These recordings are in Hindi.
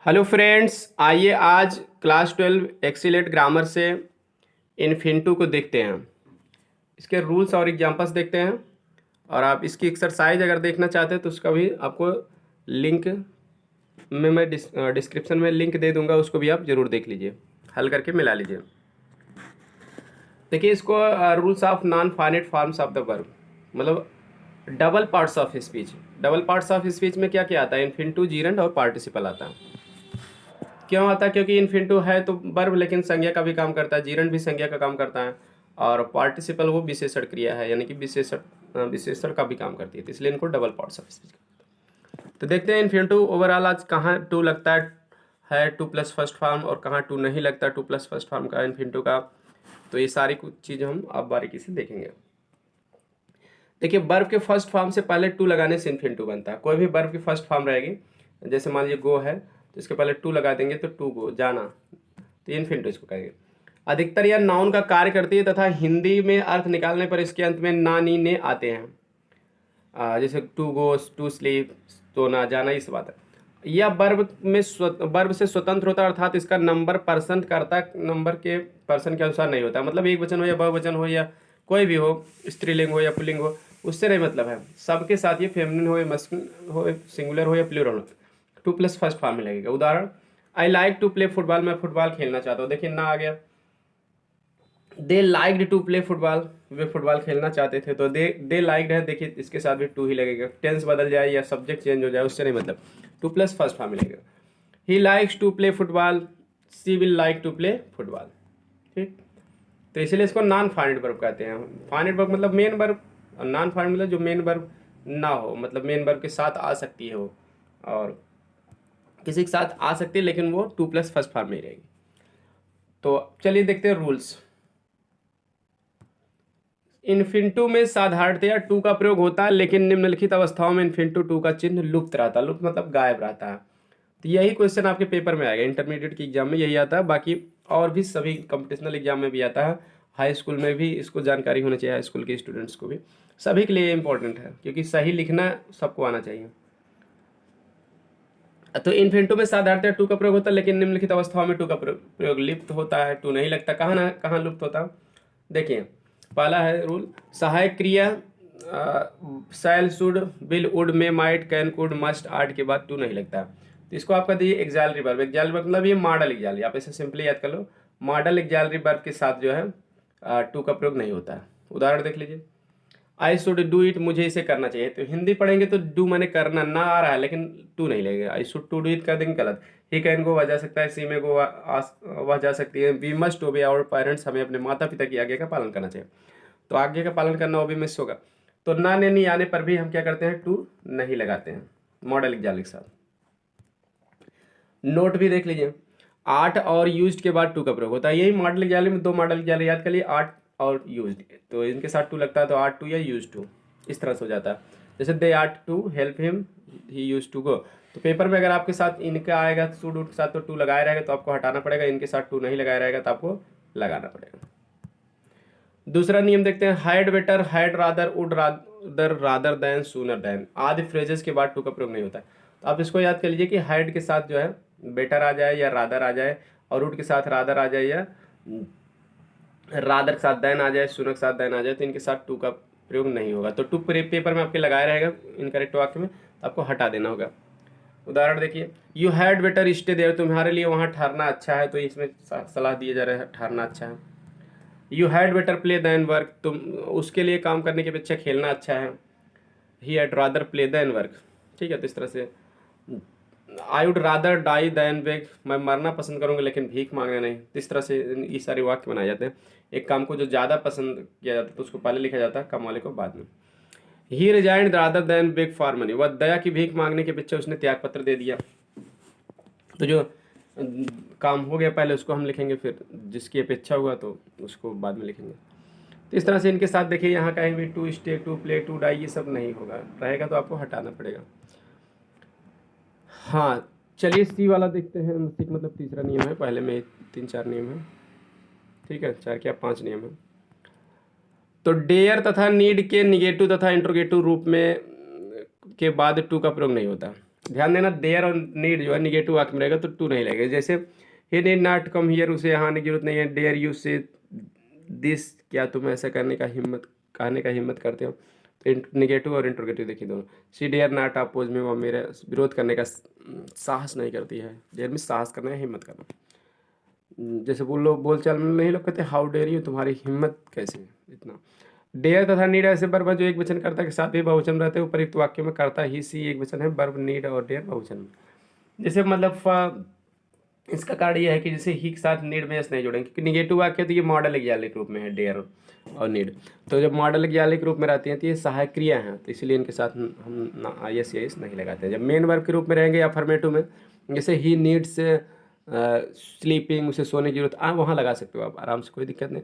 हेलो फ्रेंड्स, आइए आज क्लास 12 एक्सीलेंट ग्रामर से इन्फिनिटू को देखते हैं। इसके रूल्स और एग्जांपल्स देखते हैं और आप इसकी एक्सरसाइज अगर देखना चाहते हैं तो उसका भी आपको लिंक में मैं डिस्क्रिप्शन में लिंक दे दूंगा, उसको भी आप ज़रूर देख लीजिए, हल करके मिला लीजिए। देखिए इसको rules of non finite forms of the verb, मतलब double parts of speech. Double parts of speech में क्या क्या आता है? इन्फिनिटू, जीरंड और पार्टिसिपल आता है। क्यों आता है? क्योंकि इन्फिनिटू है तो वर्ब लेकिन संज्ञा का भी काम करता है, जीरंड भी संज्ञा का काम करता है, और पार्टिसिपल वो विशेषण क्रिया है, यानी कि विशेषण का भी काम करती है, तो इसलिए इनको डबल पार्ट्स ऑफ स्पीच। तो देखते हैं इन्फिनिटू ओवरऑल आज कहाँ टू लगता है टू प्लस फर्स्ट फॉर्म, और कहाँ टू नहीं लगता टू प्लस फर्स्ट फॉर्म का इन्फिनिटू का। तो ये सारी कुछ चीज़ हम अब बारीकी से देखेंगे। देखिए वर्ब के फर्स्ट फॉर्म से पहले टू लगाने से इन्फिनिटू बनता है। कोई भी वर्ब की फर्स्ट फॉर्म रहेगी, जैसे मान लीजिए गो है तो इसके पहले टू लगा देंगे तो टू गो, जाना, तो इन्फिनिटू इसको कहेंगे। अधिकतर यह नाउन का कार्य करती है तथा हिंदी में अर्थ निकालने पर इसके अंत में ना, नी, ने आते हैं। जैसे टू गोस, टू स्लीप, सोना, जाना, इस बात है। यह वर्ब में वर्ब से स्वतंत्र होता है, अर्थात इसका नंबर पर्सन कर्ता नंबर के पर्सन के अनुसार नहीं होता। मतलब एक वचन हो या बहुवचन हो या कोई भी हो, स्त्रीलिंग हो या पुल्लिंग हो, उससे नहीं मतलब है। सबके साथ ये फेमिनिन हो या मस्कुलिन हो, सिंगुलर हो या प्लूरल हो, टू प्लस फर्स्ट फॉर्म में लगेगा। उदाहरण, I like to play football, मैं फुटबॉल खेलना चाहता हूँ। देखिए ना आ गया। They liked to play football, वे फुटबॉल खेलना चाहते थे, तो दे लाइक्ड है, देखिए इसके साथ भी टू ही लगेगा। टेंस बदल जाए या सब्जेक्ट चेंज हो जाए उससे नहीं मतलब, टू प्लस फर्स्ट फॉर्म मिलेगा। He likes to play football, she will like to play football. ठीक, तो इसलिए इसको नॉन फाइनाइट वर्ब कहते हैं। फाइनाइट वर्ब मतलब मेन वर्ब, और नॉन फाइनाइट मतलब जो मेन वर्ब ना हो, मतलब मेन वर्ब के साथ आ सकती है वो, और किसी के साथ आ सकती है लेकिन वो टू प्लस फर्स्ट फॉर्म में ही रहेगी। तो चलिए देखते हैं रूल्स। इन्फिनिटू में साधारणतया टू का प्रयोग होता है, लेकिन निम्नलिखित अवस्थाओं में इन्फिनिटू टू का चिन्ह लुप्त रहता है। लुप्त मतलब गायब रहता है। तो यही क्वेश्चन आपके पेपर में आएगा, इंटरमीडिएट की एग्जाम में यही आता है, बाकी और भी सभी कंपटीशनल एग्जाम में भी आता है। हाई स्कूल में भी इसको जानकारी होनी चाहिए, हाई स्कूल के स्टूडेंट्स को भी, सभी के लिए इंपॉर्टेंट है, क्योंकि सही लिखना सबको आना चाहिए। तो इन्फिनिटू में साधारणतः टू का प्रयोग होता है, लेकिन निम्नलिखित अवस्थाओं में टू का प्रयोग लिप्त होता है, टू नहीं लगता। कहाँ लुप्त होता है? देखिए पहला है रूल, सहायक क्रिया shall, should, will, would, may, might, can, could, must, ought के बाद टू नहीं लगता। तो इसको आपका दिए एक्सैलरी वर्ब। एक्सैलरी वर्ब मतलब ये मॉडल एक्सैलरी, आप इसे सिंपली याद कर लो। मॉडल एक्सैलरी वर्ब के साथ जो है टू का प्रयोग नहीं होता है। उदाहरण देख लीजिए, आई शुड डू इट, मुझे इसे करना चाहिए। तो हिंदी पढ़ेंगे तो डू माने करना, ना आ रहा है लेकिन टू नहीं लगेगा। I should to do it कर देंगे, गलत। ही कैन गो, वह जा सकता है। सी में गो, वह जा सकती है। We must obey our parents, हमें अपने माता पिता की आज्ञा का पालन करना चाहिए। तो आज्ञा का पालन करना वो भी मिस होगा। तो ना, ने, नहीं आने पर भी हम क्या करते हैं? टू नहीं लगाते हैं मॉडल एग्जाम्पल के साथ। नोट भी देख लीजिए, आर्ट और यूज्ड के बाद टू का प्रयोग होता है। यही मॉडल एग्जाम्पल में दो मॉडल एग्जाम्पल याद कर लिए, आर्ट और यूज्ड, तो इनके साथ टू लगता है, तो आर्ट टू या यूज टू इस तरह से हो जाता है। जैसे they ought to help him, he used to go. तो पेपर में अगर आपके साथ इनका आएगा शुड के साथ तो टू लगाया रहेगा, तो आपको हटाना पड़ेगा। इनके साथ टू नहीं लगाया रहेगा तो आपको लगाना पड़ेगा। दूसरा नियम देखते हैं, hide better, hide rather, would rather, rather than, sooner than आदि फ्रेजेस के बाद टू का प्रयोग नहीं होता है। तो आप इसको याद कर लीजिए कि हाइड के साथ जो है बेटर आ जाए या रादर आ जाए, और वुड के साथ रादर आ जाए या रादर के साथ देन आ जाए, सूनर के साथ देन आ जाए, तो इनके साथ टू का प्रयोग नहीं होगा। तो टू पेपर में आपके लगाया रहेगा इनकरेक्ट वाक्य में, तो आपको हटा देना होगा। उदाहरण देखिए, you had better stay there, तुम्हारे लिए वहाँ ठहरना अच्छा है, तो इसमें सलाह दिया जा रहा है ठहरना अच्छा है। You had better play than work, तुम उसके लिए काम करने की अपेक्षा खेलना अच्छा है। He had rather play than work. ठीक है, तो इस तरह से I would rather die than beg, मैं मरना पसंद करूंगा लेकिन भीख मांगना नहीं। तो इस तरह से ये सारे वाक्य बनाए जाते हैं। एक काम को जो ज़्यादा पसंद किया जाता है तो उसको पहले लिखा जाता है, कम वाले को बाद में। He resigned rather than beg for money, वह दया की भीख मांगने के अपेक्षा उसने त्याग पत्र दे दिया। तो जो काम हो गया पहले उसको हम लिखेंगे, फिर जिसकी अपेक्षा हुआ तो उसको बाद में लिखेंगे। तो इस तरह से इनके साथ देखिए, यहाँ कहीं भी to stay, to play, to die, ये सब नहीं होगा, रहेगा तो आपको हटाना पड़ेगा। हाँ चलिए सी वाला देखते हैं। सी मतलब तीसरा नियम है, पहले में 3-4 नियम है। ठीक है, 4 क्या 5 नियम है। तो डेयर तथा नीड के निगेटिव तथा इंट्रोगेटिव रूप में के बाद टू का प्रयोग नहीं होता। ध्यान देना, देयर और नीड जो है निगेटिव वाक्य में रहेगा तो टू नहीं लगेगा। जैसे ही नीड नॉट कम हियर, उसे यहाँ आने की जरूरत नहीं है। डेयर यू से दिस, क्या तुम ऐसा कहने का हिम्मत करते हो। तो निगेटिव और इंट्रोगेटिव देखिए दोनों। शी डेयर नॉट अपोज में, वो मेरे विरोध करने का साहस नहीं करती है। डेयर में साहस करना है, हिम्मत करना। जैसे बोलचाल में नहीं लोग कहते हाउ डेयर यू, तुम्हारी हिम्मत कैसे इतना। डेयर तथा नीड ऐसे वर्ब जो एक वचन करता के साथ भी बहुवचन रहते हैं। उपयुक्त वाक्य में करता ही सी एक वचन है, वर्ब नीड और डेयर बहुवचन में। जैसे मतलब इसका कारण यह है कि जैसे ही के साथ नीड में एस नहीं जोड़ेंगे, क्योंकि निगेटिव वाक्य तो ये मॉडल एग्जाम्पल रूप में है डेयर और नीड। तो जब मॉडल एग्जाम्पल रूप में रहती हैं तो ये सहायक क्रिया हैं, तो इसलिए इनके साथ हम आई एस नहीं लगाते हैं। जब मेन वर्ब के रूप में रहेंगे अफर्मेटिव में, जैसे ही नीड्स स्लीपिंग, उसे सोने की जरूरत, वहाँ लगा सकते हो आप आराम से, कोई दिक्कत नहीं।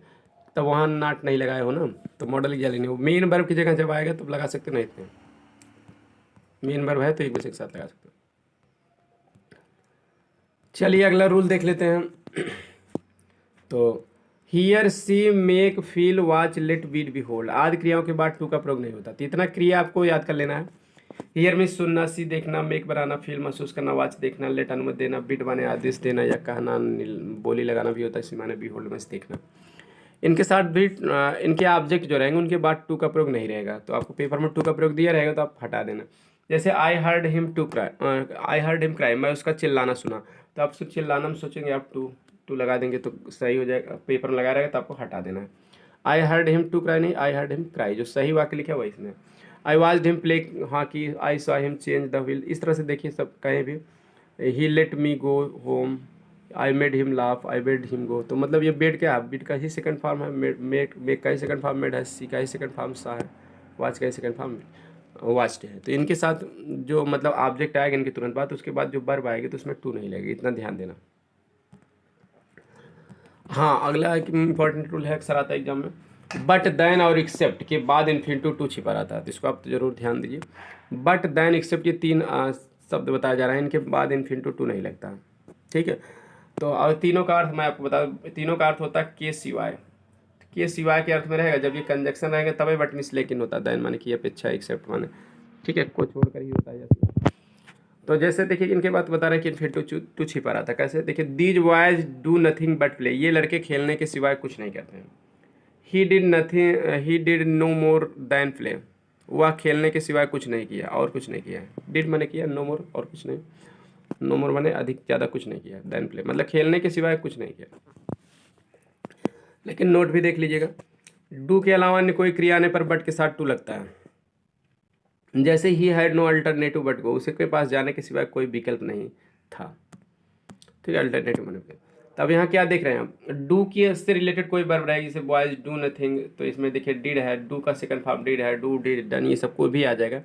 तब वहाँ नॉट नहीं लगाए हो ना, तो मॉडल एग्जाम्पल नहीं हो। मेन वर्ब की जगह जब आएगा तब लगा सकते हो, नहीं इतने मेन वर्ब है तो एक दूसरे के साथ लगा सकते हो। चलिए अगला रूल देख लेते हैं। तो here see make feel watch let bid behold, आदि क्रियाओं के बाद टू का प्रयोग नहीं होता। तो इतना क्रिया आपको याद कर लेना है। हियर में सुनना, सी देखना, मेक बनाना, फील महसूस करना, वॉच देखना, लेट अनुमति देना, बिट माने आदेश देना या कहना, बोली लगाना भी होता है। सी माने बी होल्ड में देखना। इनके साथ भी इनके ऑब्जेक्ट जो रहेंगे उनके बाद टू का प्रयोग नहीं रहेगा। तो आपको पेपर में टू का प्रयोग दिया रहेगा तो आप हटा देना। जैसे I heard him to cry, I heard him cry, मैं उसका चिल्लाना सुना। तो आप चिल्लाना में सोचेंगे आप टू लगा देंगे तो सही हो जाएगा। पेपर में लगा रहेगा तो आपको हटा देना है। I heard him to cry नहीं, आई हर्ड हिम क्राई, जो सही वाक्य लिखा है वही इसमें। I watched him play hockey, I saw him change the wheel, इस तरह से देखिए सब कहीं भी। He let me go home, I made him laugh, I bade him go. तो मतलब ये बेड क्या है, बेड का ही सेकंड फॉर्म है, मेक का ही सेकंड फॉर्म मेड है, सी का ही सेकंड फॉर्म सा है, वॉच का ही सेकंड फॉर्म वॉच्ड है। तो इनके साथ जो मतलब ऑब्जेक्ट आएगा इनके तुरंत बाद, उसके बाद जो वर्ब आएगी तो उसमें टू नहीं लगेगी, इतना ध्यान देना। हाँ, अगला एक इंपॉर्टेंट रूल है, अक्सर आता है एग्जाम में, बट देन और एक्सेप्ट के बाद इन्फिनिटिव टू छिपा रहता है, तो इसको आप तो जरूर ध्यान दीजिए। बट देन एक्सेप्ट, ये तीन शब्द बताया जा रहा है, इनके बाद इन्फिनिटिव टू नहीं लगता, ठीक है। तो और तीनों का अर्थ मैं आपको बता दूं, तीनों का अर्थ होता है के सिवाय। के सिवाय के अर्थ में रहेगा जब ये कंजक्शन रहेगा तभी बट मिस लेकिन होता है। देन माने की अपेक्षा, एक्सेप्ट माने, ठीक है, को छोड़कर ही होता है जैसे। तो जैसे देखिए इनके बात बता रहे हैं कि इन्फिनिटिव टू छिपा रहा था, कैसे देखिए, these boys do nothing but play, ये लड़के खेलने के सिवाय कुछ नहीं करते हैं। He did nothing, he did no more than play, वह खेलने के सिवाय कुछ नहीं किया और कुछ नहीं किया है। डिड माने किया, नो मोर और कुछ नहीं, नो मोर माने अधिक ज़्यादा कुछ नहीं किया, देन प्ले मतलब खेलने के सिवाय कुछ नहीं किया। लेकिन नोट भी देख लीजिएगा, डू के अलावा अन्य कोई क्रिया आने पर बट के साथ टू लगता है। जैसे he had no alternative but go, उसके पास जाने के सिवाय कोई विकल्प नहीं था, ठीक है, अल्टरनेटिव माने। तब यहाँ क्या देख रहे हैं आप, डू की से रिलेटेड कोई वर्ब रहेगी, जैसे बॉयज डू नथिंग, तो इसमें देखिए डिड है, डू का सेकंड फॉर्म डिड है, डू डिड डन, ये सब कोई भी आ जाएगा।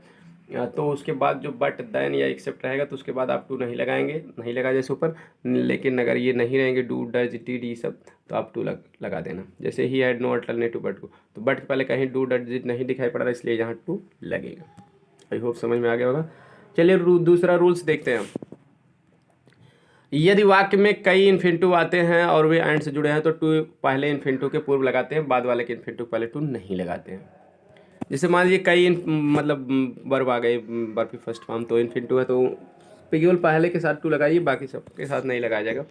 तो उसके बाद जो बट देन या एक्सेप्ट रहेगा तो उसके बाद आप टू नहीं लगाएंगे, नहीं लगा जैसे ऊपर। लेकिन अगर ये नहीं रहेंगे डू डज डिड ये सब, तो आप टू लगा देना। जैसे he had no alternative but go, तो बट के पहले कहीं डू डज डिड नहीं दिखाई पड़ रहा, इसलिए यहाँ टू लगेगा। आई होप समझ में आ गया होगा। चलिए दूसरा रूल्स देखते हैं। यदि वाक्य में कई इन्फिनिटिव आते हैं और वे एंड से जुड़े हैं तो टू पहले इन्फिनिटिव के पूर्व लगाते हैं, बाद वाले के इन्फिनिटिव पहले टू नहीं लगाते हैं। जैसे मान लीजिए कई मतलब वर्ब आ गए, वर्ब की फर्स्ट फॉर्म तो इन्फिनिटिव है, तो केवल पहले के साथ टू लगाइए, बाकी सब के साथ नहीं लगाया जाएगा।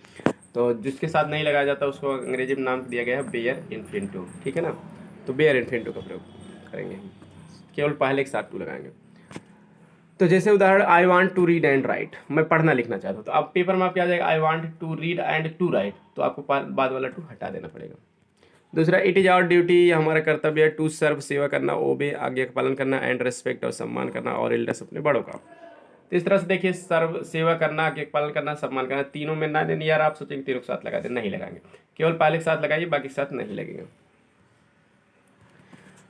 तो जिसके साथ नहीं लगाया जाता उसको अंग्रेजी में नाम दिया गया है बेयर इन्फिनिटिव, ठीक है ना। तो बेयर इन्फिनिटिव का प्रयोग करेंगे हम, केवल पहले के साथ टू लगाएंगे। तो जैसे उदाहरण, I want to read and write, मैं पढ़ना लिखना चाहता हूँ, तो अब पेपर में आप क्या आ जाएगा, I want to read and to write, तो आपको बाद वाला टू हटा देना पड़ेगा। दूसरा, इट इज़ आवर ड्यूटी, यह हमारा कर्तव्य है, टू सर्व सेवा करना, ओबे आज्ञा का पालन करना, एंड रेस्पेक्ट और सम्मान करना, और एल्डर्स अपने बड़ों का। तो इस तरह से देखिए, सर्व सेवा करना, आज्ञा का पालन करना, सम्मान करना, तीनों में ना नहीं यार आप सोचेंगे तीनों के साथ लगा दे, नहीं लगाएंगे, केवल पहले के साथ लगाइए, बाकी के साथ नहीं लगेगा।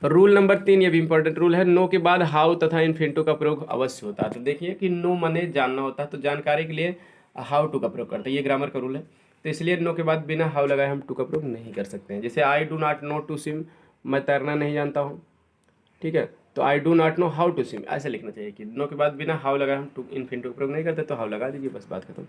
रूल नंबर 3, ये भी इंपॉर्टेंट रूल है, नो के बाद हाउ तथा इन्फिनिटिव का प्रयोग अवश्य होता है। तो देखिए कि नो माने जानना होता है, तो जानकारी के लिए हाउ टू का प्रयोग करते हैं, ये ग्रामर का रूल है। तो इसलिए नो के बाद बिना हाउ लगाए हम टू का प्रयोग नहीं कर सकते हैं। जैसे I do not know to swim, मैं तैरना नहीं जानता हूँ, ठीक है, तो I do not know how to swim, ऐसे लिखना चाहिए कि नो के बाद बिना हाउ लगाए हम टू इन्फिनिटिव का प्रयोग नहीं करते, तो हाउ लगा दीजिए, बस बात खत्म।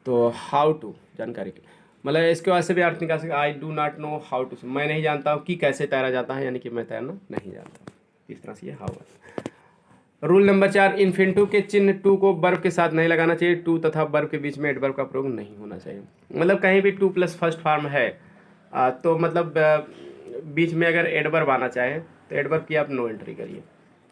तो हाउ टू जानकारी के मतलब इसके वैसे भी अर्थ निकाल सकते, I do not know how to, मैं नहीं जानता हूँ कि कैसे तैरा जाता है, यानी कि मैं तैरना नहीं जानता, इस तरह से ये हाउ है। रूल नंबर 4, इन्फिनिटिव के चिन्ह टू को वर्ब के साथ नहीं लगाना चाहिए। टू तथा वर्ब के बीच में एडवर्ब का प्रयोग नहीं होना चाहिए। मतलब कहीं भी टू प्लस फर्स्ट फॉर्म है तो मतलब बीच में अगर एडवर्ब आना चाहे तो एडवर्ब की आप नो एंट्री करिए,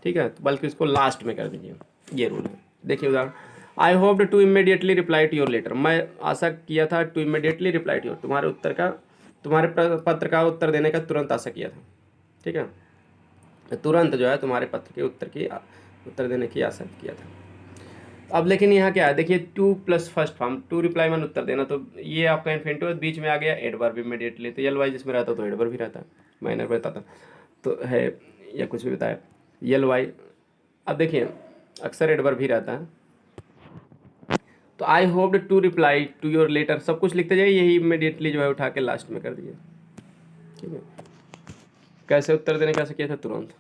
ठीक है, बल्कि उसको लास्ट में कर दीजिए। ये रूल है। देखिए उदाहरण, I hope to immediately reply to your letter. मैं आशा किया था to immediately reply to your, तुम्हारे पत्र का उत्तर देने का तुरंत आशा किया था, ठीक है, तुरंत जो है तुम्हारे पत्र के उत्तर देने की आशा किया था। अब लेकिन यहाँ क्या है, देखिए to plus first form, to reply मान उत्तर देना, तो ये आपका इन्फिनिटिव बीच में आ गया, एडवर्ब इमीडिएटली, तो यल वाई जिसमें रहता तो एडवर्ब भी रहता, माइनर बताता तो है या कुछ भी बताया यल वाई। अब देखिए अक्सर एडवर्ब भी रहता है, तो I hope to reply to your letter सब कुछ लिखते जाइए, यही इमीडिएटली जो है उठा के लास्ट में कर दीजिए, ठीक है। कैसे उत्तर देने कैसे किया था, तुरंत,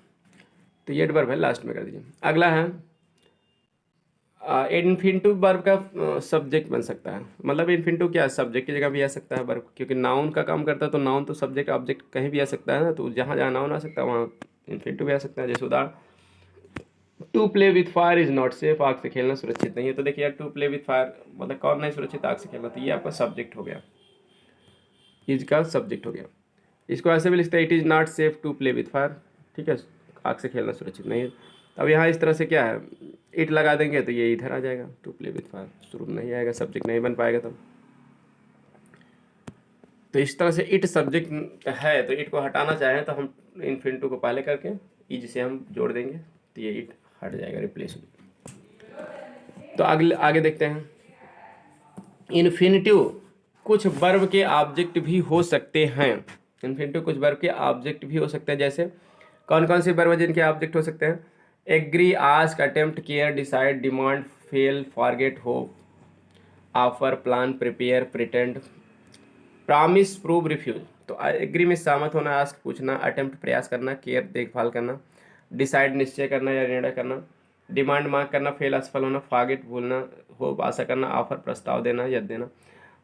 तो ये एडवर्ब है, लास्ट में कर दीजिए। अगला है इन्फिनिटिव वर्ब का सब्जेक्ट बन सकता है। मतलब इन्फिनिटिव क्या है, सब्जेक्ट की जगह भी आ सकता है वर्ब, क्योंकि नाउन का काम करता है, तो नाउन तो सब्जेक्ट ऑब्जेक्ट कहीं भी आ सकता है ना, तो जहाँ जहाँ नाउन आ सकता है वहाँ इन्फिनिटिव भी आ सकता है। जैसे उदाहरण, to play with fire is not safe, आग से खेलना सुरक्षित नहीं है। तो देखिए यार टू प्ले विथ फायर मतलब कौन नहीं सुरक्षित, आग से खेलना, तो ये आपका सब्जेक्ट हो गया, इज का सब्जेक्ट हो गया। इसको ऐसे भी लिखते हैं, it is not safe to play with fire, ठीक है, आग से खेलना सुरक्षित नहीं है। अब यहाँ इस तरह से क्या है, इट लगा देंगे तो ये इधर आ जाएगा, टू प्ले विथ फायर शुरू में नहीं आएगा, सब्जेक्ट नहीं बन पाएगा तब। तो इस तरह से इट सब्जेक्ट है, तो इट को हटाना चाहें तो हम इन्फिनिटिव को पहले करके इज से हम जोड़ देंगे, तो ये इट हट जाएगा, रिप्लेस हो जाएगा। तो आगे देखते हैं, इन्फिनिटिव कुछ वर्ब के ऑब्जेक्ट भी हो सकते हैं। इन्फिनिटिव कुछ वर्ब के ऑब्जेक्ट भी हो सकते हैं। जैसे कौन कौन से वर्ब जिनके ऑब्जेक्ट हो सकते हैं, agree, ask, attempt, care, decide, demand, fail, forget, hope, offer, plan, prepare, pretend, promise, prove, refuse. तो एग्री में सहमत होना, आस्क पूछना, अटेम्प्ट प्रयास करना, केयर देखभाल करना, डिसाइड निश्चय करना या निर्णय करना, डिमांड मांग करना, फेल असफल होना, फॉरगेट भूलना, होप आशा करना, ऑफर प्रस्ताव देना या देना,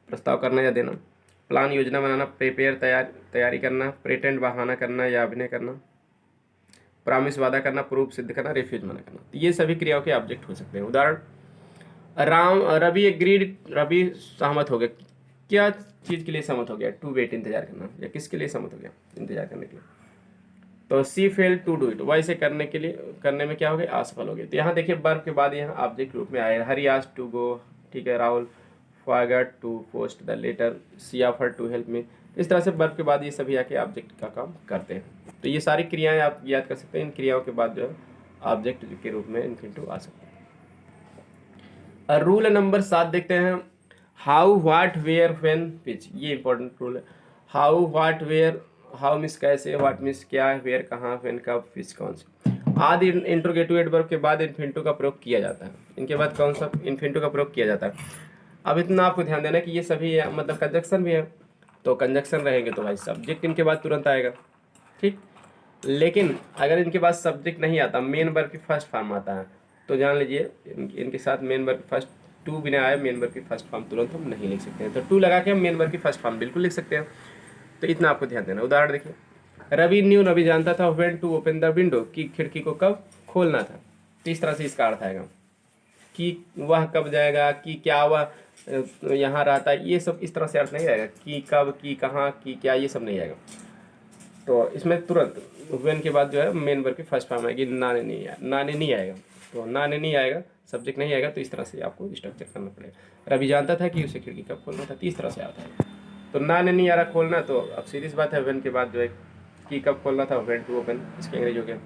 प्रस्ताव करना या देना, प्लान योजना बनाना, प्रिपेयर तैयारी करना, प्रिटेंड बहाना करना या अभिनय करना, प्रॉमिस वादा करना, प्रूफ सिद्ध करना, रिफ्यूज मना करना। तो ये सभी क्रियाओं के ऑब्जेक्ट हो सकते हैं। उदाहरण, रवि एग्रीड, रवि सहमत हो गया, क्या चीज़ के लिए सहमत हो गया, टू वेट, इंतजार करना, या किसके लिए सहमत हो गया, इंतजार करने के लिए। तो she fail to do it, वाई से करने में क्या हो गया, असफल हो गया। तो यहाँ देखिए वर्ब के बाद यहाँ ऑब्जेक्ट रूप में आया, हरी आज टू गो, ठीक है, Rahul forgot to post the letter, she offer to help me. इस तरह से वर्ब के बाद ये सभी आके ऑब्जेक्ट का काम करते हैं। तो ये सारी क्रियाएं आप याद कर सकते हैं, इन क्रियाओं के बाद जो है ऑब्जेक्ट के रूप में इन्फिनिटिव आ सकते हैं। रूल नंबर 7 देखते हैं, how, what, where, when, which. ये इंपॉर्टेंट रूल है। हाउ, व्हाट, वेयर, हाउ मिस कैसे, व्हाट मिस क्या, वेयर कहाँ, व्हेन कब, विच कौन से। आदि इंट्रोगेटिव एडवर्ब के बाद इन्फिनिटिव का प्रयोग किया जाता है। इनके बाद कौन सा इन्फिनिटिव का प्रयोग किया जाता है। अब इतना आपको ध्यान देना कि ये सभी मतलब कंजक्शन भी है, तो कंजक्शन रहेंगे तो भाई सब्जेक्ट इनके बाद तुरंत आएगा, ठीक। लेकिन अगर इनके पास सब्जेक्ट नहीं आता, मेन वर्ब की फर्स्ट फॉर्म आता है, तो जान लीजिए इनके साथ मेन वर्ब की फर्स्ट टू भी ना आए, मेन वर्ब की फर्स्ट फॉर्म तुरंत हम नहीं लिख सकते हैं। तो टू लगा के हम मेन वर्ब की फर्स्ट फॉर्म बिल्कुल लिख सकते हैं। तो इतना आपको ध्यान देना। उदाहरण देखिए, रवि जानता था when to open the window, की खिड़की को कब खोलना था। तो इस तरह से इसका अर्थ आएगा कि वह कब जाएगा, कि क्या वह यहाँ रहता है, ये सब इस तरह से अर्थ नहीं आएगा, कि कब, कि कहाँ, कि क्या, ये सब नहीं आएगा। तो इसमें तुरंत व्हेन के बाद जो है मेन वर्ब की फर्स्ट फॉर्म आएगी, नाने नहीं आएगा। तो नाने नहीं आएगा, सब्जेक्ट नहीं आएगा, तो इस तरह से आपको स्ट्रक्चर करना पड़ेगा। रवि जानता था कि उसे खिड़की कब खोलना था, तो इस तरह से आता है। तो नाने नहीं आ रहा खोलना, तो अब सीधी सी बात है, व्हेन के बाद जो है कि कब खोलना था, व्हेन टू ओपन, इसके अंग्रेजी हो गया।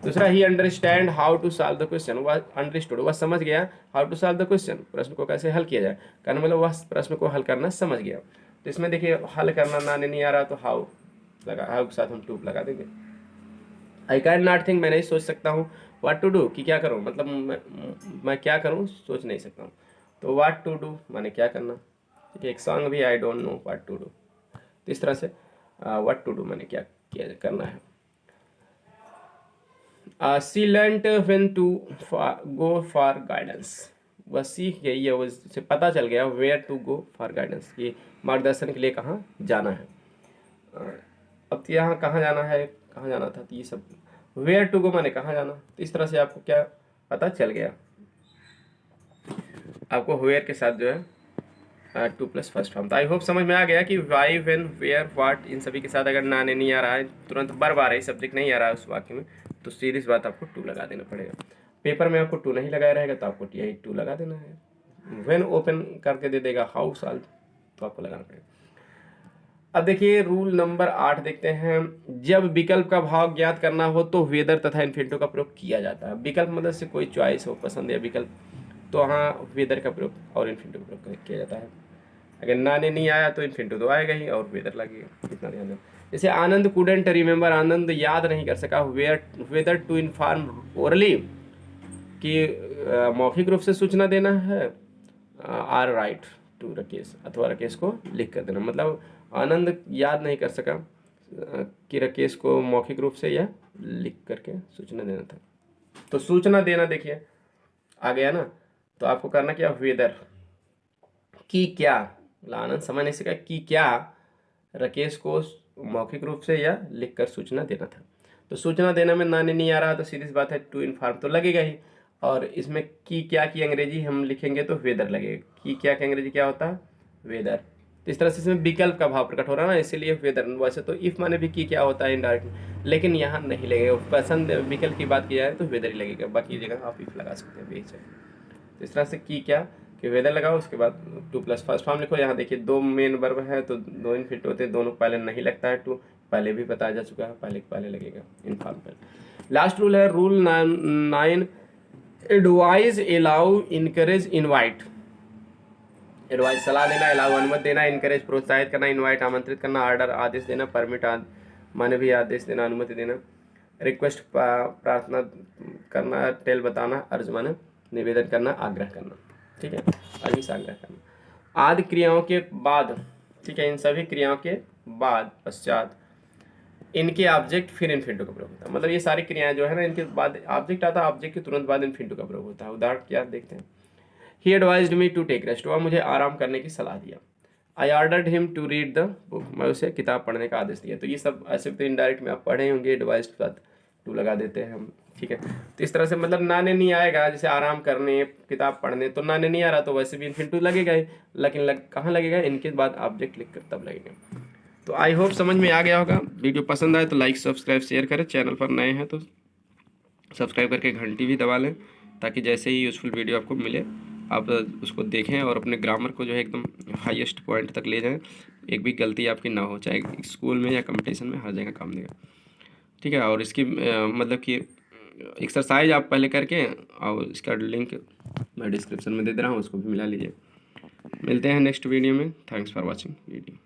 दूसरा, he understand how to solve the question, वह अंडरस्टूड, वह समझ गया how to solve the question, प्रश्न को कैसे हल किया जाए, कहने मतलब वह प्रश्न को हल करना समझ गया। तो इसमें देखिए हल करना नाने नहीं आ रहा, तो हाउ लगा, हाउ के साथ हम टू लगा देंगे। आई कैन नॉट थिंक, मैं नहीं सोच सकता हूँ। व्हाट टू डू, कि क्या करूँ, मतलब मैं क्या करूँ, सोच नहीं सकता हूँ। तो व्हाट टू डू माने क्या करना, ठीक है। एक सॉन्ग भी, I don't know what to do. तो इस तरह से व्हाट टू डू माने क्या करना है। She learned when to go for guidance, वह सीख गई है, उसे पता चल गया where to go for guidance, कि मार्गदर्शन के लिए कहाँ जाना है। अब यहाँ कहाँ जाना है, कहाँ जाना था, तो ये सब वेयर टू गो माने कहाँ जाना। तो इस तरह से आपको क्या पता चल गया आपको वेयर के साथ जो है 2 प्लस फर्स्ट फॉर्म। तो आई होप समझ में आ गया कि वाई, व्हेन, वेयर, व्हाट, इन सभी के साथ अगर ना ने नहीं आ रहा है, तुरंत वर्ब आ रही सब्जेक्ट नहीं आ रहा है उस वाक्य में, तो सीधी सी बात आपको 2 लगा देना पड़ेगा। पेपर में आपको 2 नहीं लगाया रहेगा तो आपको यही 2 लगा देना है। व्हेन ओपन करके दे देगा हाउस ऑल, तो आपको लगाना पड़ेगा। अब देखिए रूल नंबर 8 देखते हैं। जब विकल्प का भाव ज्ञात करना हो तो वेदर तथा इन्फिनिटिव का प्रयोग किया जाता है। विकल्प मतलब से कोई चॉइस हो, पसंद या विकल्प, तो वहाँ वेदर का प्रयोग और इन्फिनिटिव का प्रयोग किया जाता है। अगर ना ने नहीं आया तो इन्फिनिटिव तो आएगा ही और वेदर लगेगा, इतना ध्यान दें। जैसे आनंद कुडेंट रिमेंबर, आनंद याद नहीं कर सका वेदर टू इन्फॉर्म ओरली, कि मौखिक रूप से सूचना देना है, आर राइट टू राकेश, अथवा राकेश को लिख कर देना। मतलब आनंद याद नहीं कर सका कि राकेश को मौखिक रूप से या लिख करके सूचना देना था। तो सूचना देना देखिए आ गया ना, तो आपको करना क्या, वेदर कि क्या, आनंद समझ नहीं सका कि क्या राकेश को मौखिक रूप से या लिख कर सूचना देना था। तो सूचना देने में ना नहीं आ रहा तो सीधी सी बात है टू इन्फॉर्म तो लगेगा ही, और इसमें की क्या की अंग्रेजी हम लिखेंगे तो वेदर लगेगा। की क्या की अंग्रेजी क्या होता है, वेदर। तो इस तरह से इसमें विकल्प का भाव प्रकट हो रहा है ना, इसीलिए वेदर। वैसे तो इफ माने भी की क्या होता है इनडायरेक्ट, लेकिन यहाँ नहीं लगेगा। पसंद विकल्प की बात की जाए तो वेदर ही लगेगा, बाकी जगह आप इफ लगा सकते हैं बेच। तो इस तरह से की क्या कि वेदर लगाओ, उसके बाद 2 प्लस फर्स्ट फॉर्म लिखो। यहाँ देखिए 2 मेन वर्ब है तो 2 इनफिनिटिव होते हैं, दोनों पहले नहीं लगता है 2, पहले भी बताया जा चुका है, पहले लगेगा इन्फॉर्म पर। लास्ट रूल है rule 9, advise, allow, encourage, invite. Advice सलाह देना, अलाउ अनुमति देना, इनकरेज प्रोत्साहित करना, इनवाइट आमंत्रित करना, ऑर्डर आदेश देना, परमिट माने भी आदेश देना, अनुमति देना, रिक्वेस्ट प्रार्थना करना, टेल बताना, अर्ज माने निवेदन करना, आग्रह करना। ठीक है, अर्ज आग्रह करना। आदि क्रियाओं के बाद, ठीक है, इन सभी क्रियाओं के बाद पश्चात इनके ऑब्जेक्ट फिर इन्फिनिटिव का प्रयोग होता है। मतलब ये सारी क्रियाएं जो है ना, इनके बाद ऑब्जेक्ट आता है, ऑब्जेक्ट के तुरंत बाद इन्फिनिटिव का प्रयोग होता है। उदाहरण क्या देखते हैं। He advised me to take rest, वह मुझे आराम करने की सलाह दिया। I ordered him to read the book, मैं उसे किताब पढ़ने का आदेश दिया। तो ये सब ऐसे तो इनडायरेक्ट में आप पढ़े होंगे, एडवाइज्ड के साथ टू लगा देते हैं हम। ठीक है, तो इस तरह से मतलब नाने नहीं आएगा, जैसे आराम करने, किताब पढ़ने, तो नाने नहीं आ रहा तो वैसे भी इन्फिनिटिव लगेगा ही, लेकिन कहाँ लगेगा, इनके बाद ऑब्जेक्ट लिख कर तब लगेगा। तो आई होप समझ में आ गया होगा। वीडियो पसंद आए तो लाइक, सब्सक्राइब, शेयर करें। चैनल पर नए हैं तो सब्सक्राइब करके घंटी भी दबा लें, ताकि जैसे ही यूज़फुल वीडियो आपको मिले आप उसको देखें और अपने ग्रामर को जो है एकदम हाईएस्ट पॉइंट तक ले जाएं। एक भी गलती आपकी ना हो, चाहे स्कूल में या कंपटीशन में, हर जगह काम देगा। ठीक है, और इसकी मतलब कि एक्सरसाइज आप पहले करके, और इसका लिंक मैं डिस्क्रिप्शन में दे दे रहा हूँ, उसको भी मिला लीजिए। मिलते हैं नेक्स्ट वीडियो में। Thanks for watching video.